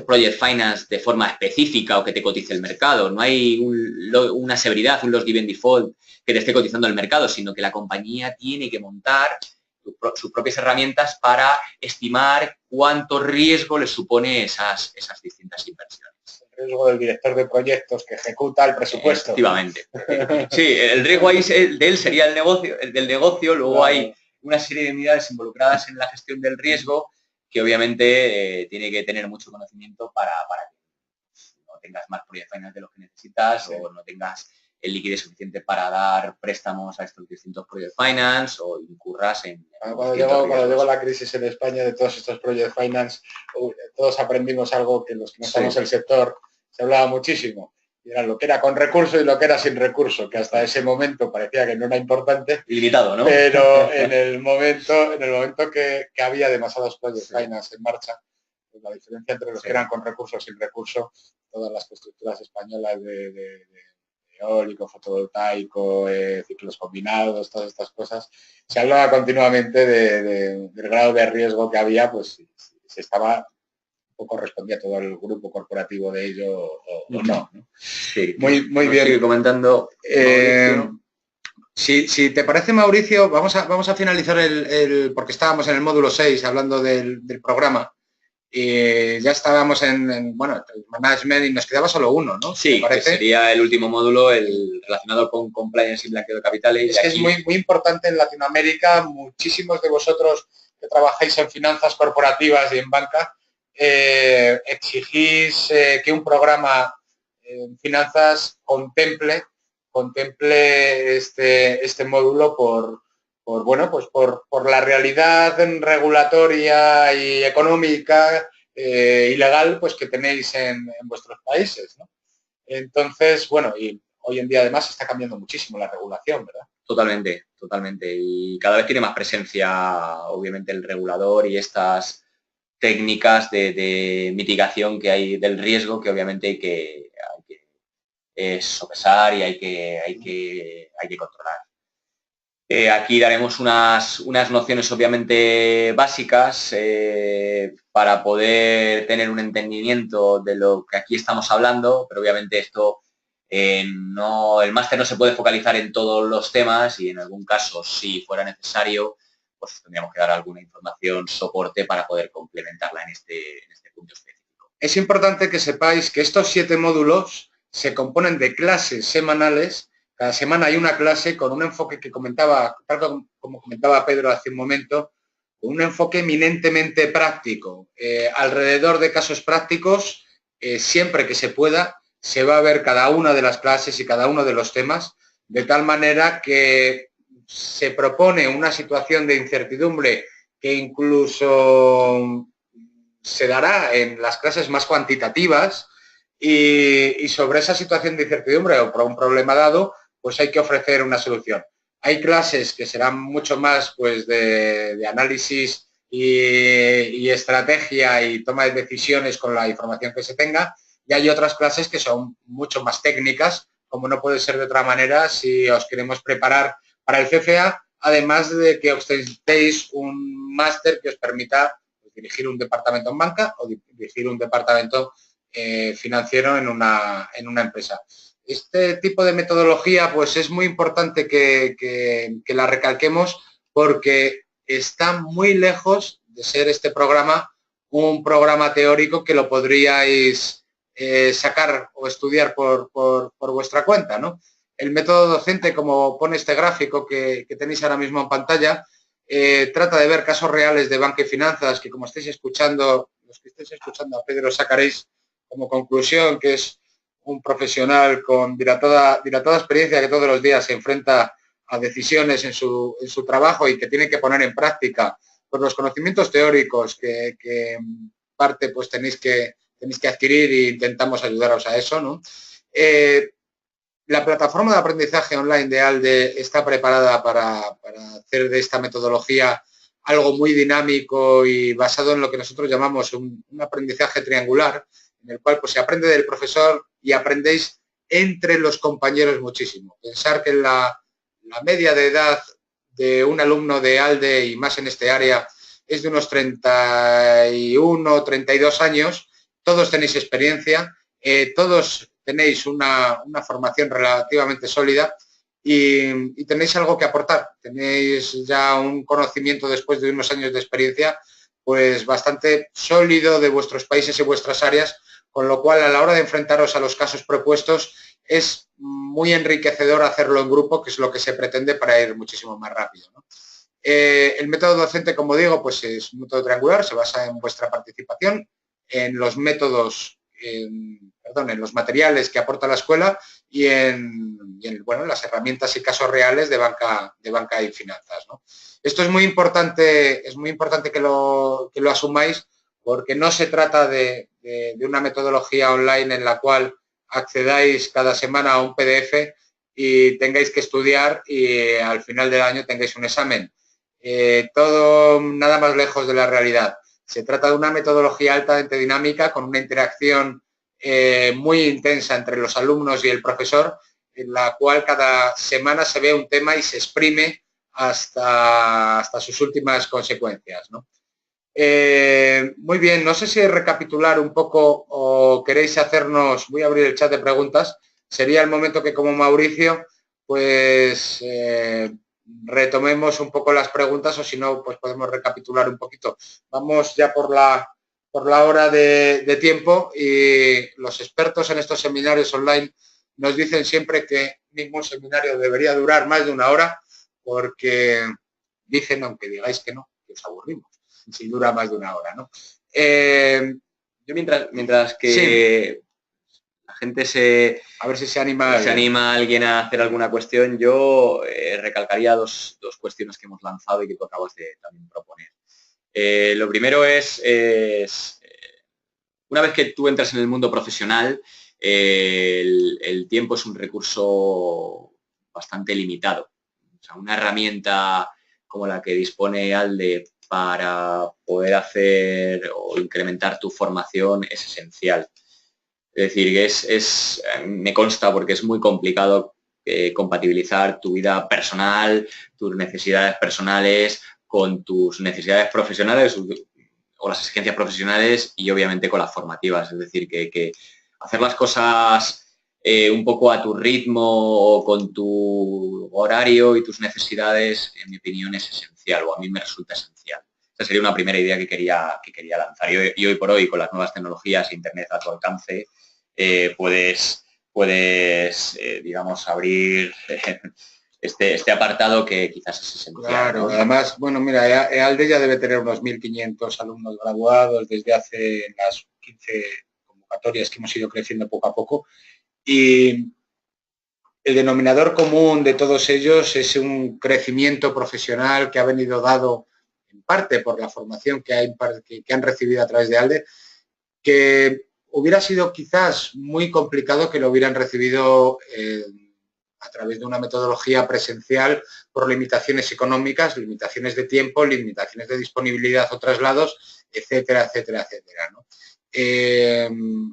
project finance de forma específica o que te cotice el mercado. No hay una severidad, un loss given default que te esté cotizando el mercado, sino que la compañía tiene que montar sus propias herramientas para estimar cuánto riesgo le supone esas distintas inversiones. El riesgo del director de proyectos que ejecuta el presupuesto. Efectivamente. Sí, el riesgo ahí de él sería el del negocio, luego claro. Hay una serie de unidades involucradas en la gestión del riesgo que obviamente tiene que tener mucho conocimiento para que no tengas más project finance de los que necesitas, sí. O no tengas el liquidez suficiente para dar préstamos a estos distintos project finance o incurras en... Cuando llegó la crisis en España de todos estos project finance, todos aprendimos algo que los que no estamos en el sector se hablaba muchísimo. Y era lo que era con recurso y lo que era sin recurso, que hasta ese momento parecía que no era importante. Limitado, ¿no? Pero en el momento que había demasiados project finance en marcha, pues la diferencia entre los que eran con recurso y sin recurso, todas las constructoras españolas de eólico, fotovoltaico, ciclos combinados, todas estas cosas, se hablaba continuamente del grado de riesgo que había, pues se estaba... poco respondía todo el grupo corporativo de ello o no. Sí, muy bien. Sigue comentando. Si te parece, Mauricio, vamos a finalizar porque estábamos en el módulo 6 hablando del programa y ya estábamos en el management y nos quedaba solo uno, ¿no? Sí, que sería el último módulo, el relacionado con compliance y blanqueo de capitales. Es que es muy importante en Latinoamérica. Muchísimos de vosotros que trabajáis en finanzas corporativas y en banca exigís que un programa en finanzas contemple este módulo por la realidad regulatoria y económica y legal pues que tenéis en vuestros países, ¿no? Entonces, y hoy en día además está cambiando muchísimo la regulación, ¿verdad? Totalmente. Y cada vez tiene más presencia, obviamente, el regulador y estas técnicas de mitigación que hay del riesgo que obviamente hay que sopesar y hay que controlar. Aquí daremos unas nociones obviamente básicas para poder tener un entendimiento de lo que aquí estamos hablando, pero obviamente esto el máster no se puede focalizar en todos los temas y en algún caso, si fuera necesario, pues tendríamos que dar alguna información, soporte para poder complementarla en este punto específico. Es importante que sepáis que estos 7 módulos se componen de clases semanales. Cada semana hay una clase con un enfoque que comentaba, tal como comentaba Pedro hace un momento, un enfoque eminentemente práctico. Alrededor de casos prácticos, siempre que se pueda, se va a ver cada una de las clases y cada uno de los temas, de tal manera que se propone una situación de incertidumbre que incluso se dará en las clases más cuantitativas y sobre esa situación de incertidumbre o por un problema dado, pues hay que ofrecer una solución. Hay clases que serán mucho más pues de análisis y estrategia y toma de decisiones con la información que se tenga, y hay otras clases que son mucho más técnicas, como no puede ser de otra manera si os queremos preparar para el CFA, además de que ostentéis un máster que os permita dirigir un departamento en banca o dirigir un departamento financiero en una empresa. Este tipo de metodología pues es muy importante que la recalquemos porque está muy lejos de ser este programa un programa teórico que lo podríais sacar o estudiar por vuestra cuenta, ¿no? El método docente, como pone este gráfico que tenéis ahora mismo en pantalla, trata de ver casos reales de banca y finanzas que, como estáis escuchando, los que estáis escuchando a Pedro, sacaréis como conclusión que es un profesional con dilatada experiencia que todos los días se enfrenta a decisiones en su trabajo y que tiene que poner en práctica pues, los conocimientos teóricos que en parte pues tenéis que adquirir e intentamos ayudaros a eso, ¿no? La plataforma de aprendizaje online de ALDE está preparada para hacer de esta metodología algo muy dinámico y basado en lo que nosotros llamamos un aprendizaje triangular, en el cual pues, se aprende del profesor y aprendéis entre los compañeros muchísimo. Pensar que la media de edad de un alumno de ALDE y más en este área es de unos 31, 32 años, todos tenéis experiencia, todos tenéis una formación relativamente sólida y tenéis algo que aportar. Tenéis ya un conocimiento después de unos años de experiencia pues bastante sólido de vuestros países y vuestras áreas, con lo cual a la hora de enfrentaros a los casos propuestos es muy enriquecedor hacerlo en grupo, que es lo que se pretende para ir muchísimo más rápido, ¿no? El método docente, como digo, pues es un método triangular, se basa en vuestra participación, en los métodos, en los materiales que aporta la escuela y en las herramientas y casos reales de banca y finanzas, ¿no? Esto es muy importante que lo asumáis, porque no se trata de una metodología online en la cual accedáis cada semana a un PDF y tengáis que estudiar y al final del año tengáis un examen. Todo nada más lejos de la realidad. Se trata de una metodología altamente dinámica con una interacción muy intensa entre los alumnos y el profesor, en la cual cada semana se ve un tema y se exprime hasta sus últimas consecuencias, ¿no? Muy bien, no sé si recapitular un poco o queréis hacernos, voy a abrir el chat de preguntas, sería el momento que como Mauricio, pues retomemos un poco las preguntas o si no, pues podemos recapitular un poquito. Vamos ya por la hora de tiempo y los expertos en estos seminarios online nos dicen siempre que ningún seminario debería durar más de una hora porque dicen, aunque digáis que no, que os aburrimos si dura más de una hora, ¿no? Yo mientras que sí, la gente a ver si se anima alguien a hacer alguna cuestión, yo recalcaría dos cuestiones que hemos lanzado y que tú acabas de también proponer. Lo primero es una vez que tú entras en el mundo profesional, el tiempo es un recurso bastante limitado. O sea, una herramienta como la que dispone ALDE para poder hacer o incrementar tu formación es esencial. Es decir, que me consta porque es muy complicado compatibilizar tu vida personal, tus necesidades personales con tus necesidades profesionales o las exigencias profesionales y obviamente con las formativas. Es decir, que hacer las cosas un poco a tu ritmo o con tu horario y tus necesidades, en mi opinión, es esencial o a mí me resulta esencial. Esa sería una primera idea que quería lanzar. Y hoy por hoy, con las nuevas tecnologías, Internet a tu alcance, puedes digamos, abrir este apartado que quizás es esencial. Claro, ¿no? Además, bueno, mira, ALDE ya debe tener unos 1.500 alumnos graduados desde hace las 15 convocatorias que hemos ido creciendo poco a poco. Y el denominador común de todos ellos es un crecimiento profesional que ha venido dado en parte por la formación que han recibido a través de ALDE, que hubiera sido quizás muy complicado que lo hubieran recibido a través de una metodología presencial por limitaciones económicas, limitaciones de tiempo, limitaciones de disponibilidad o traslados, etcétera, etcétera, etcétera, ¿no?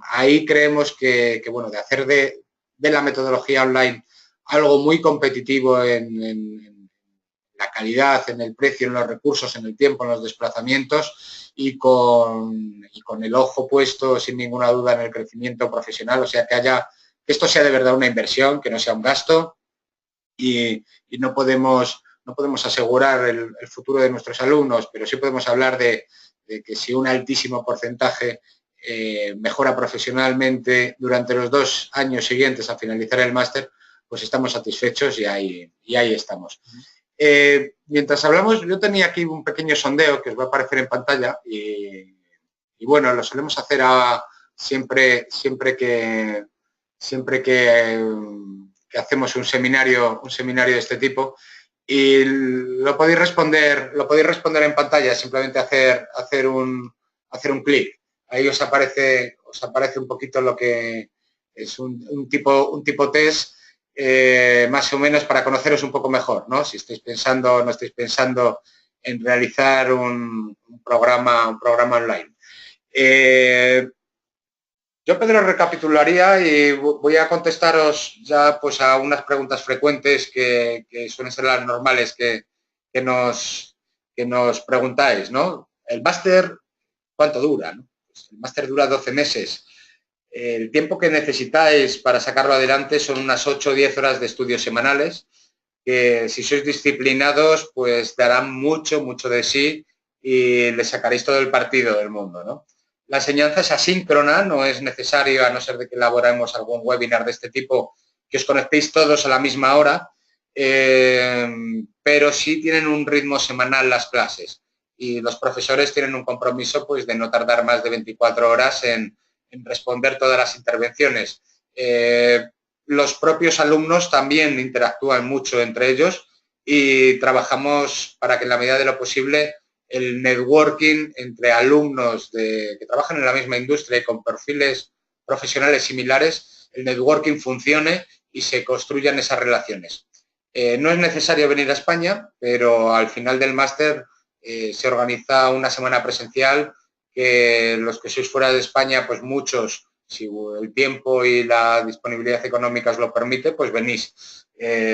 Ahí creemos que bueno, de hacer de la metodología online algo muy competitivo en la calidad, en el precio, en los recursos, en el tiempo, en los desplazamientos y con el ojo puesto sin ninguna duda en el crecimiento profesional, o sea, que esto sea de verdad una inversión, que no sea un gasto y no podemos asegurar el futuro de nuestros alumnos, pero sí podemos hablar de que si un altísimo porcentaje mejora profesionalmente durante los 2 años siguientes a finalizar el máster, pues estamos satisfechos y ahí estamos. Mientras hablamos, yo tenía aquí un pequeño sondeo que os va a aparecer en pantalla y bueno, lo solemos hacer siempre que siempre que hacemos un seminario de este tipo. Y lo podéis responder en pantalla, simplemente hacer un clic. Ahí os aparece un poquito lo que es un tipo test, más o menos para conoceros un poco mejor, ¿no? Si estáis pensando o no estáis pensando en realizar un programa online. Yo, Pedro, recapitularía y voy a contestaros ya pues a unas preguntas frecuentes que suelen ser las normales que nos preguntáis, ¿no? El máster, ¿cuánto dura? ¿No? Pues el máster dura 12 meses. El tiempo que necesitáis para sacarlo adelante son unas 8 o 10 horas de estudios semanales, que si sois disciplinados, pues darán mucho de sí y le sacaréis todo el partido del mundo, ¿no? La enseñanza es asíncrona, no es necesario, a no ser de que elaboremos algún webinar de este tipo, que os conectéis todos a la misma hora, pero sí tienen un ritmo semanal las clases y los profesores tienen un compromiso pues de no tardar más de 24 horas en responder todas las intervenciones. Los propios alumnos también interactúan mucho entre ellos y trabajamos para que en la medida de lo posible el networking entre alumnos que trabajan en la misma industria y con perfiles profesionales similares, el networking funcione y se construyan esas relaciones. No es necesario venir a España, pero al final del máster se organiza una semana presencial que los que sois fuera de España, pues muchos, si el tiempo y la disponibilidad económica os lo permite, pues venís.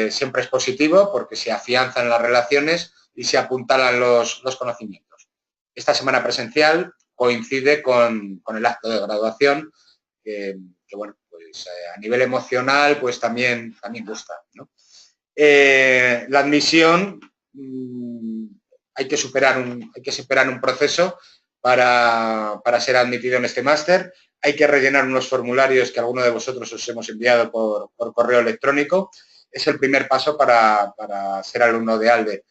Siempre es positivo porque se afianzan las relaciones y se apuntalan los conocimientos. Esta semana presencial coincide con el acto de graduación, que bueno, pues a nivel emocional, pues también gusta, ¿no? La admisión, hay que superar un proceso para ser admitido en este máster. Hay que rellenar unos formularios que alguno de vosotros os hemos enviado por correo electrónico. Es el primer paso para ser alumno de ALDE.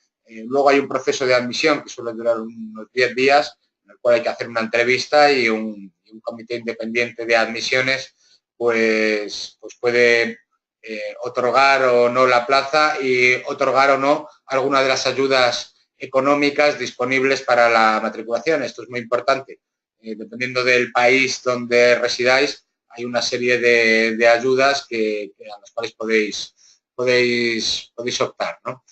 Luego hay un proceso de admisión que suele durar unos 10 días, en el cual hay que hacer una entrevista y un comité independiente de admisiones pues puede otorgar o no la plaza y otorgar o no alguna de las ayudas económicas disponibles para la matriculación. Esto es muy importante. Dependiendo del país donde residáis, hay una serie de ayudas a las cuales podéis optar, ¿no?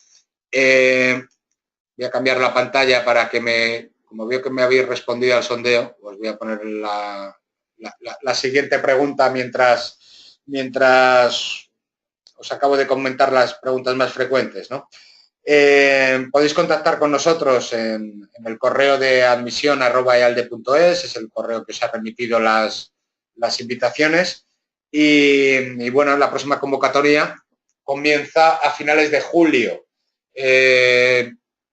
Voy a cambiar la pantalla para que como veo que me habéis respondido al sondeo, os voy a poner la siguiente pregunta mientras os acabo de comentar las preguntas más frecuentes, ¿no? Podéis contactar con nosotros en el correo de admisión@ealde.es, es el correo que os ha remitido las invitaciones. Y bueno, la próxima convocatoria comienza a finales de julio.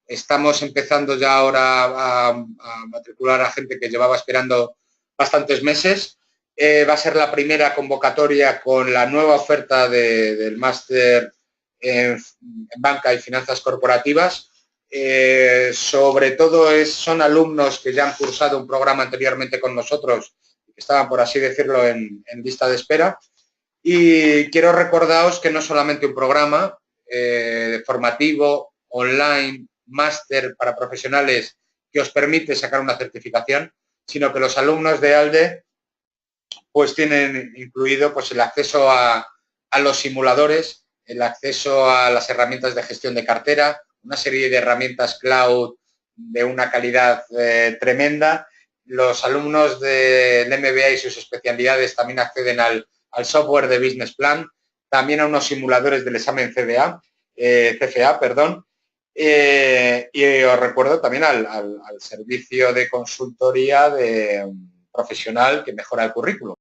Estamos empezando ya ahora a matricular a gente que llevaba esperando bastantes meses. Va a ser la primera convocatoria con la nueva oferta del máster en banca y finanzas corporativas. Sobre todo son alumnos que ya han cursado un programa anteriormente con nosotros, que estaban, por así decirlo, en lista de espera. Y quiero recordaros que no es solamente un programa formativo, online, máster para profesionales que os permite sacar una certificación, sino que los alumnos de ALDE pues tienen incluido pues el acceso a los simuladores, el acceso a las herramientas de gestión de cartera, una serie de herramientas cloud de una calidad tremenda. Los alumnos del MBA y sus especialidades también acceden al software de Business Plan, también a unos simuladores del examen CFA, y os recuerdo también al servicio de consultoría profesional que mejora el currículum.